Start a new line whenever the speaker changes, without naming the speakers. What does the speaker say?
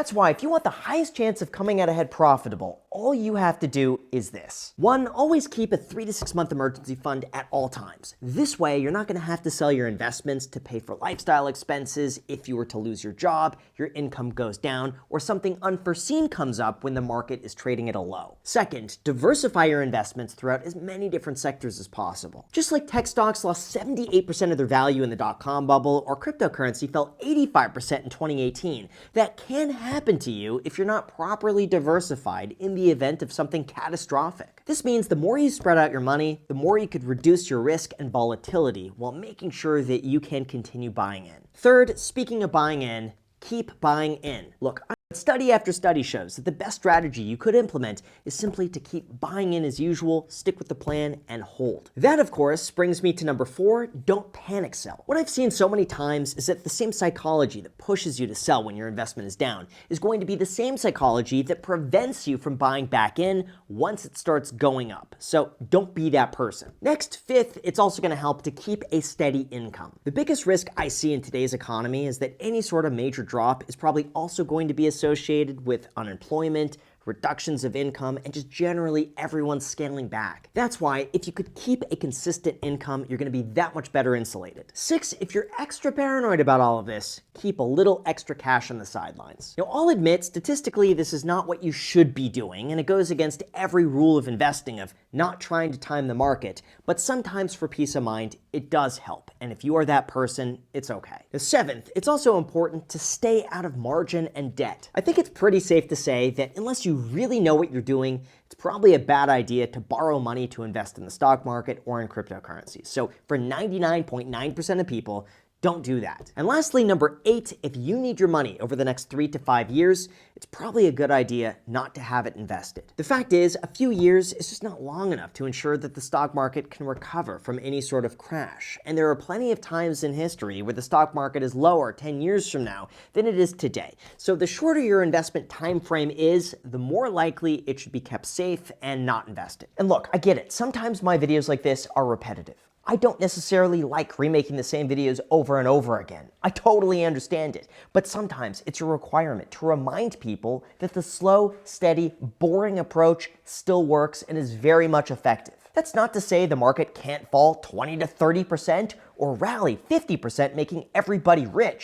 That's why if you want the highest chance of coming out ahead profitable, all you have to do is this. 1, always keep a 3 to 6 month emergency fund at all times. This way, you're not going to have to sell your investments to pay for lifestyle expenses if you were to lose your job, your income goes down, or something unforeseen comes up when the market is trading at a low. 2nd, diversify your investments throughout as many different sectors as possible. Just like tech stocks lost 78% of their value in the dot-com bubble, or cryptocurrency fell 85% in 2018, that can happen to you if you're not properly diversified in the event of something catastrophic. This means the more you spread out your money, the more you could reduce your risk and volatility while making sure that you can continue buying in. 3rd, speaking of buying in, keep buying in. Look, study after study shows that the best strategy you could implement is simply to keep buying in as usual, stick with the plan, and hold. That, of course, brings me to number 4, don't panic sell. What I've seen so many times is that the same psychology that pushes you to sell when your investment is down is going to be the same psychology that prevents you from buying back in once it starts going up. So don't be that person. Next, 5th, it's also going to help to keep a steady income. The biggest risk I see in today's economy is that any sort of major drop is probably also going to be associated with unemployment, reductions of income, and just generally everyone scaling back. That's why if you could keep a consistent income, you're going to be that much better insulated. 6, if you're extra paranoid about all of this, keep a little extra cash on the sidelines. Now, I'll admit, statistically, this is not what you should be doing, and it goes against every rule of investing of not trying to time the market, but sometimes for peace of mind, it does help, and if you are that person, it's okay. The 7th, it's also important to stay out of margin and debt. I think it's pretty safe to say that unless you really know what you're doing, it's probably a bad idea to borrow money to invest in the stock market or in cryptocurrencies. So for 99.9% of people, don't do that. And lastly, number 8, if you need your money over the next 3 to 5 years, it's probably a good idea not to have it invested. The fact is, a few years is just not long enough to ensure that the stock market can recover from any sort of crash. And there are plenty of times in history where the stock market is lower 10 years from now than it is today. So the shorter your investment time frame is, the more likely it should be kept safe and not invested. And look, I get it. Sometimes my videos like this are repetitive. I don't necessarily like remaking the same videos over and over again. I totally understand it. But sometimes it's a requirement to remind people that the slow, steady, boring approach still works and is very much effective. That's not to say the market can't fall 20 to 30% or rally 50%, making everybody rich.